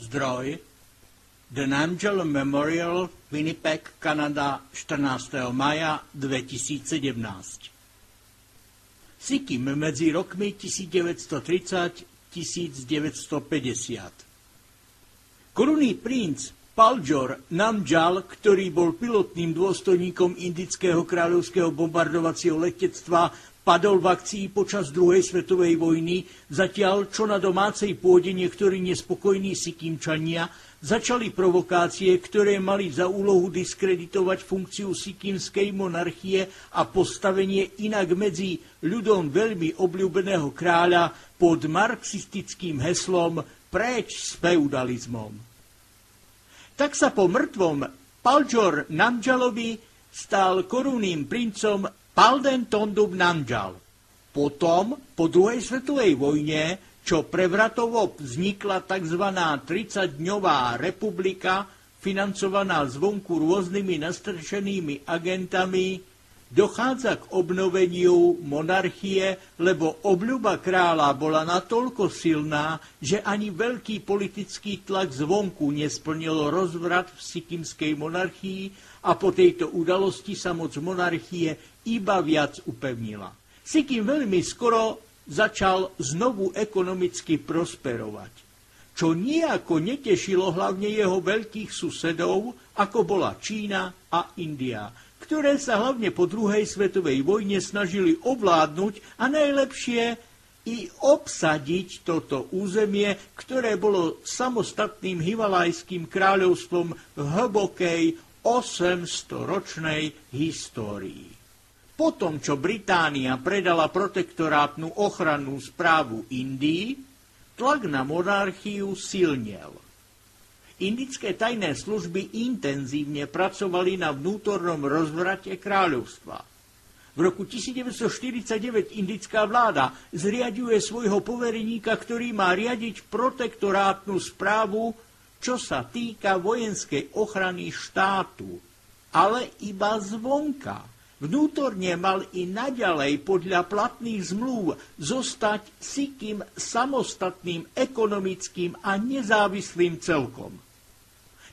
Zdroj The Namgyal Memorial, Winnipeg, Kanada, 14. maja 2017. Sikkim medzi rokmi 1930-1950. Korunný princ Paljor Namgyal, ktorý bol pilotným dôstojníkom indického kráľovského bombardovacieho letectva, padol v akcii počas druhej svetovej vojny, zatiaľ čo na domácej pôde niektorí nespokojní Sikimčania začali provokácie, ktoré mali za úlohu diskreditovať funkciu sikimskej monarchie a postavenie inak medzi ľudom veľmi obľúbeného kráľa pod marxistickým heslom Preč s feudalizmom. Tak sa po mŕtvom Paljor Namgyalovi stal korunným princom Palden Tondub Namgyal. Potom, po druhej svetovej vojne, čo prevratovo vznikla tzv. 30-dňová republika, financovaná zvonku rôznymi nastrčenými agentami, dochádza k obnoveniu monarchie, lebo obľuba kráľa bola natoľko silná, že ani veľký politický tlak zvonku nesplnil rozvrat v sikimskej monarchii a po tejto udalosti sa moc monarchie iba viac upevnila. Sikim veľmi skoro začal znovu ekonomicky prosperovať, čo nijako netešilo hlavne jeho veľkých susedov, ako bola Čína a India, ktoré sa hlavne po druhej svetovej vojne snažili ovládnuť a najlepšie i obsadiť toto územie, ktoré bolo samostatným himalajským kráľovstvom v hlbokej 800-ročnej histórii. Potom, čo Británia predala protektorátnu ochrannú správu Indii, tlak na monarchiu silnel. Indické tajné služby intenzívne pracovali na vnútornom rozvrate kráľovstva. V roku 1949 indická vláda zriaďuje svojho povereníka, ktorý má riadiť protektorátnu správu, čo sa týka vojenskej ochrany štátu, ale iba zvonka. Vnútorne mal i naďalej podľa platných zmluv zostať Sikkim samostatným ekonomickým a nezávislým celkom.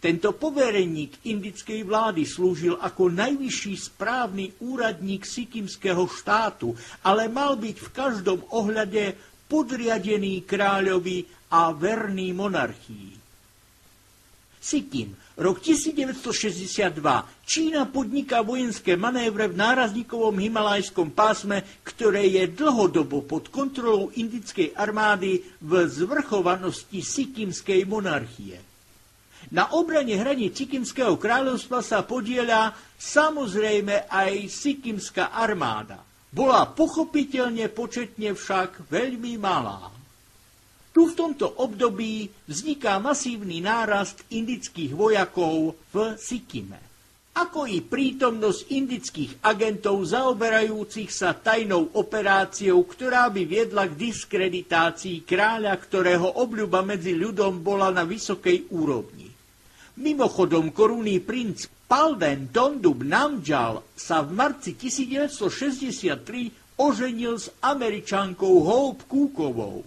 Tento povereník indickej vlády slúžil ako najvyšší správny úradník sikimského štátu, ale mal byť v každom ohľade podriadený kráľovi a verný monarchii. Sikkim, rok 1962. Čína podniká vojenské manévre v nárazníkovom himalajskom pásme, ktoré je dlhodobo pod kontrolou indickej armády v zvrchovanosti sikimskej monarchie. Na obrane hraníc Sikimského kráľovstva sa podieľa samozrejme aj sikimská armáda. Bola pochopiteľne početne však veľmi malá. Tu v tomto období vzniká masívny nárast indických vojakov v Sikkime, ako i prítomnosť indických agentov zaoberajúcich sa tajnou operáciou, ktorá by viedla k diskreditácii kráľa, ktorého obľuba medzi ľudom bola na vysokej úrovni. Mimochodom, korunný princ Palden Tondub Namgyal sa v marci 1963 oženil s Američankou Hope Cookovou,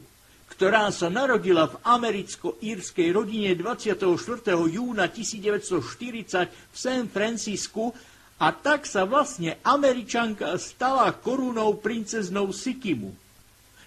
ktorá sa narodila v americko-írskej rodine 24. júna 1940 v San Francisku a tak sa vlastne Američanka stala korunou princeznou Sikkimu.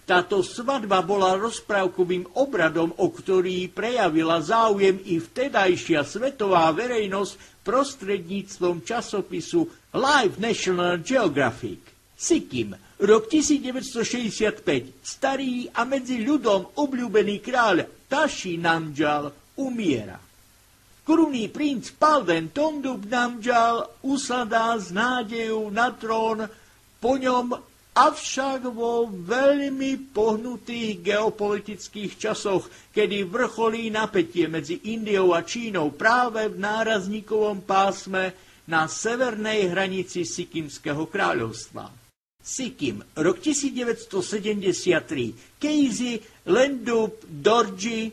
Táto svadba bola rozprávkovým obradom, o ktorý prejavila záujem i vtedajšia svetová verejnosť prostredníctvom časopisu Life National Geographic. Sikkim, rok 1965, starý a medzi ľudom obľúbený kráľ Tashi Namgyal umiera. Korunný princ Palden Tondub Namgyal usadá s nádejou na trón, po ňom avšak vo veľmi pohnutých geopolitických časoch, kedy vrcholí napätie medzi Indiou a Čínou práve v nárazníkovom pásme na severnej hranici Sikimského kráľovstva. Sikkim, rok 1973. Casey Lendub Dorji,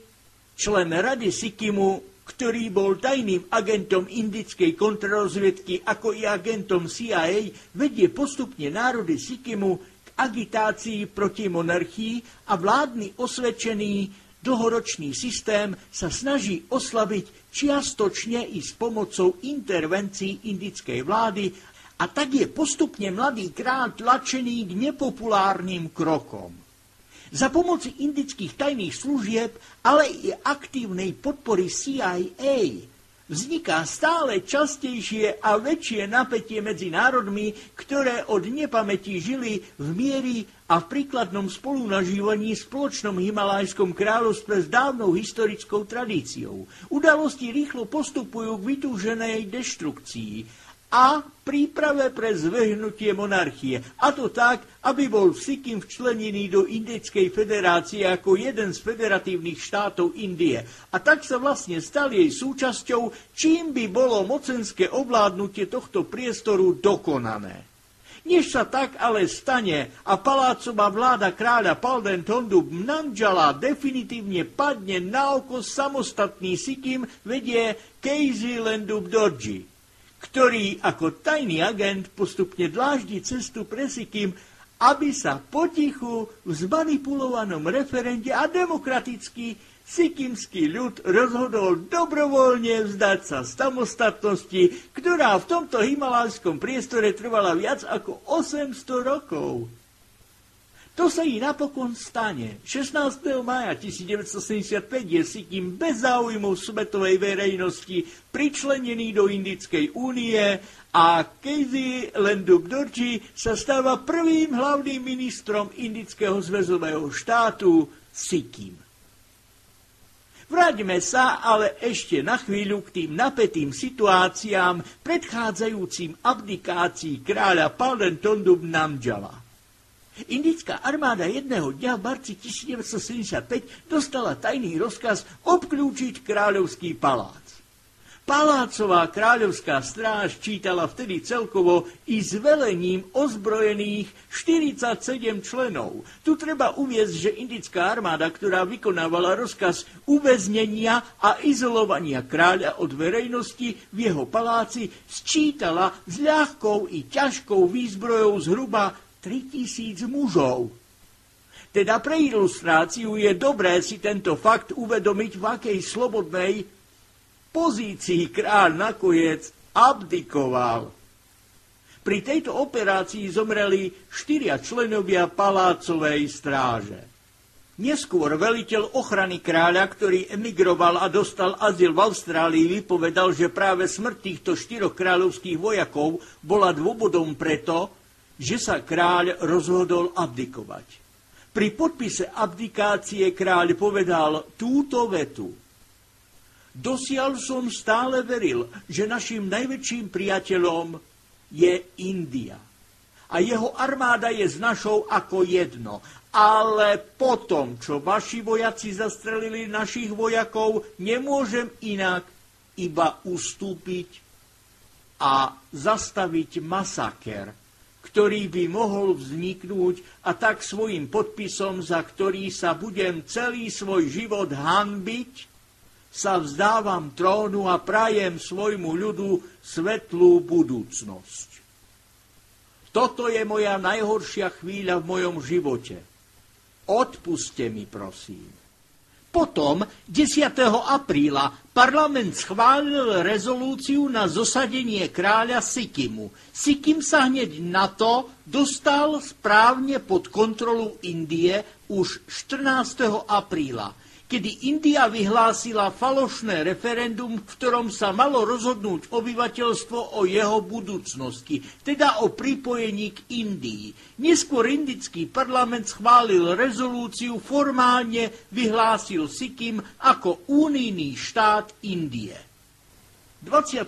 člen Rady Sikkimu, ktorý bol tajným agentom indickej kontrarozviedky ako i agentom CIA, vedie postupne národy Sikkimu k agitácii proti monarchii a vládny osvedčený Dlhoročný systém sa snaží oslabiť čiastočne i s pomocou intervencií indickej vlády a tak je postupne mladý kráľ tlačený k nepopulárnym krokom. Za pomoci indických tajných služieb, ale i aktívnej podpory CIA vzniká stále častejšie a väčšie napätie medzi národmi, ktoré od nepamäti žili v miery a v príkladnom spolunažívaní v spoločnom Himalajskom kráľovstve s dávnou historickou tradíciou. Udalosti rýchlo postupujú k vytúženej deštrukcii a príprave pre zvrhnutie monarchie. A to tak, aby bol Sikkim včlenený do Indickej federácie ako jeden z federatívnych štátov Indie. A tak sa vlastne stal jej súčasťou, čím by bolo mocenské ovládnutie tohto priestoru dokonané. Než sa tak ale stane a palácová vláda kráľa Palden Thondub Namgyala definitívne padne na oko, samostatný Sikkim vedie Kejsi Lendub Dorji, ktorý ako tajný agent postupne dláždi cestu pre Sikkim, aby sa potichu v zmanipulovanom referende a demokratický sikimský ľud rozhodol dobrovoľne vzdať sa samostatnosti, ktorá v tomto himalajskom priestore trvala viac ako 800 rokov. To sa i napokon stane. 16. mája 1975 je Sikkim bez záujmu svetovej verejnosti pričlenený do Indickej únie a Kejsi Lendub Dorji sa stáva prvým hlavným ministrom Indického zväzového štátu Sikkim. Vráťme sa ale ešte na chvíľu k tým napätým situáciám predchádzajúcim abdikácii kráľa Palden Thondub Namgyala. Indická armáda jedného dňa v marci 1975 dostala tajný rozkaz obklúčiť kráľovský palác. Palácová kráľovská stráž čítala vtedy celkovo i s velením ozbrojených 47 členov. Tu treba uviesť, že indická armáda, ktorá vykonávala rozkaz uväznenia a izolovania kráľa od verejnosti v jeho paláci, sčítala s ľahkou i ťažkou výzbrojou zhruba 3000 mužov. Teda pre ilustráciu je dobré si tento fakt uvedomiť, v akej slobodnej pozícii kráľ nakoniec abdikoval. Pri tejto operácii zomreli 4 členovia palácovej stráže. Neskôr veliteľ ochrany kráľa, ktorý emigroval a dostal azyl v Austrálii, vypovedal, že práve smrť týchto 4 kráľovských vojakov bola dôvodom preto, že sa kráľ rozhodol abdikovať. Pri podpise abdikácie kráľ povedal túto vetu: Dosiaľ som stále veril, že našim najväčším priateľom je India. A jeho armáda je s našou ako jedno. Ale potom, čo vaši vojaci zastrelili našich vojakov, nemôžem inak iba ustúpiť a zastaviť masaker, ktorý by mohol vzniknúť, a tak svojim podpisom, za ktorý sa budem celý svoj život hanbiť, sa vzdávam trónu a prajem svojmu ľudu svetlú budúcnosť. Toto je moja najhoršia chvíľa v mojom živote. Odpuste mi, prosím. Potom, 10. apríla, parlament schválil rezolúciu na zosadenie kráľa Sikkimu. Sikkim sa hneď na to dostal správne pod kontrolu Indie už 14. apríla, kedy India vyhlásila falošné referendum, v ktorom sa malo rozhodnúť obyvateľstvo o jeho budúcnosti, teda o pripojení k Indii. Neskôr indický parlament schválil rezolúciu, formálne vyhlásil Sikkim ako únijný štát Indie. 29.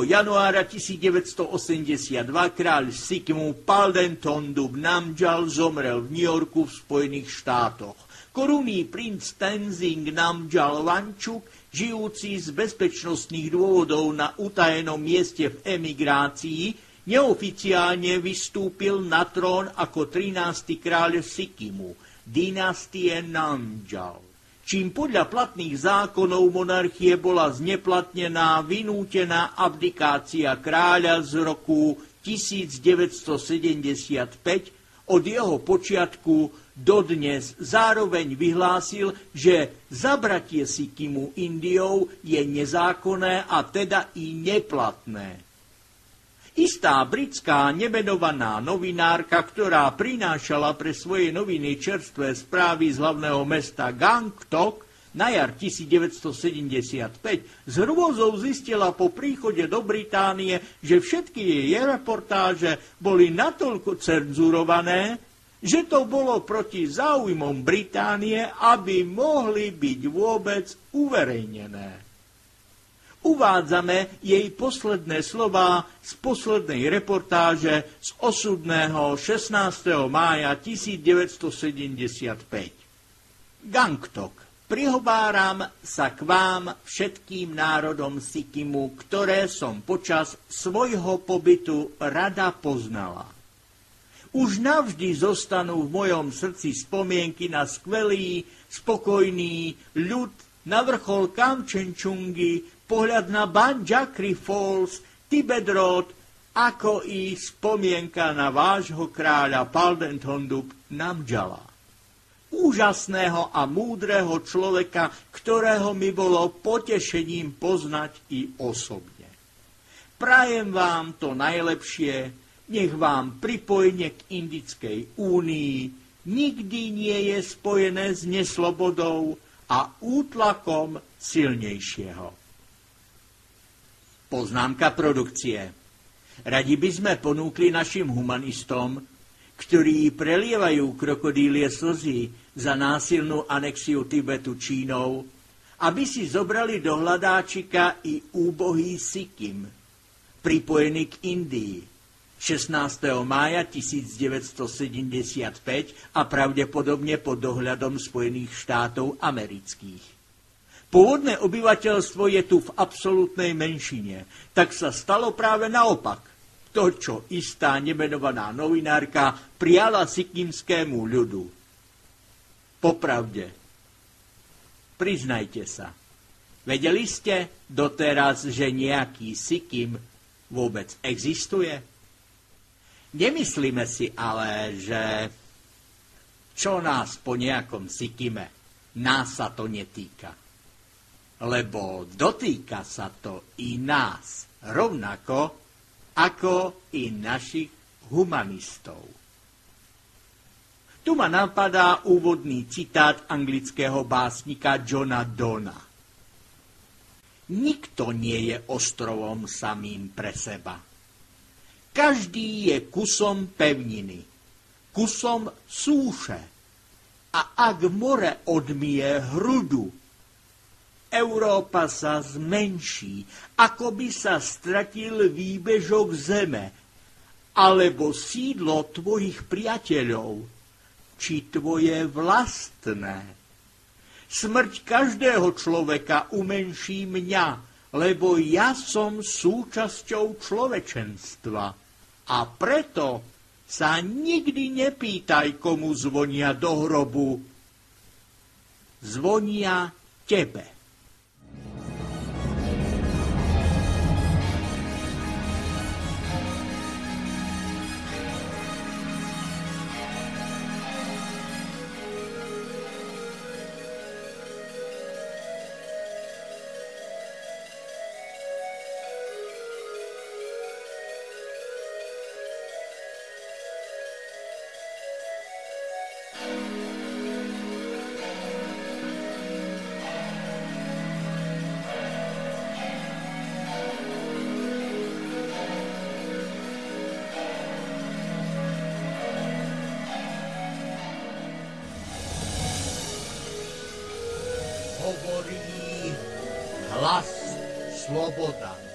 januára 1982 kráľ Sikkimu Palden Thondub Namgyal zomrel v New Yorku v Spojených štátoch. Korunný princ Tenzing Namgyal Wangchuk, žijúci z bezpečnostných dôvodov na utajenom mieste v emigrácii, neoficiálne vystúpil na trón ako 13. kráľ Sikkimu, dynastie Namgyal, čím podľa platných zákonov monarchie bola zneplatnená vynútená abdikácia kráľa z roku 1975, Od jeho počiatku dodnes zároveň vyhlásil, že zabratie Sikimu Indiou je nezákonné a teda i neplatné. Istá britská nemenovaná novinárka, ktorá prinášala pre svoje noviny čerstvé správy z hlavného mesta Gangtok na jar 1975, s hrôzou zistila po príchode do Británie, že všetky jej reportáže boli natoľko cenzurované, že to bolo proti záujmom Británie, aby mohli byť vôbec uverejnené. Uvádzame jej posledné slová z poslednej reportáže z osudného 16. mája 1975. Gangtok. Prihováram sa k vám všetkým národom Sikimu, ktoré som počas svojho pobytu rada poznala. Už navždy zostanú v mojom srdci spomienky na skvelý, spokojný ľud na vrchol Kamčenčungy, pohľad na Banjakri Falls, Tibet Road, ako i spomienka na vášho kráľa Paldentondup Namdžala. Úžasného a múdreho človeka, ktorého mi bolo potešením poznať i osobne. Prajem vám to najlepšie, nech vám pripojenie k Indickej únii nikdy nie je spojené s neslobodou a útlakom silnejšieho. Poznámka produkcie. Radi by sme ponúkli našim humanistom, ktorí prelievajú krokodílie slzy za násilnú anexiu Tibetu Čínou, aby si zobrali do hľadáčika i úbohý Sikim, pripojený k Indii, 16. mája 1975 a pravdepodobne pod dohľadom Spojených štátov amerických. Pôvodné obyvateľstvo je tu v absolútnej menšine, tak sa stalo práve naopak. To, čo istá nemenovaná novinárka priala sikimskému ľudu. Popravde, priznajte sa, vedeli ste doteraz, že nejaký Sikim vôbec existuje? Nemyslíme si ale, že čo nás po nejakom Sikime, nás sa to netýka. Lebo dotýka sa to i nás, rovnako ako i našich humanistov. Tu ma napadá úvodný citát anglického básnika Johna Donna. Nikto nie je ostrovom samým pre seba. Každý je kusom pevniny, kusom súše. A ak more odmije hrudu, Európa sa zmenší, ako by sa stratil výbežok zeme, alebo sídlo tvojich priateľov, či tvoje vlastné. Smrť každého človeka umenší mňa, lebo ja som súčasťou človečenstva. A preto sa nikdy nepýtaj, komu zvonia do hrobu. Zvonia tebe. Hovorí hlas sloboda.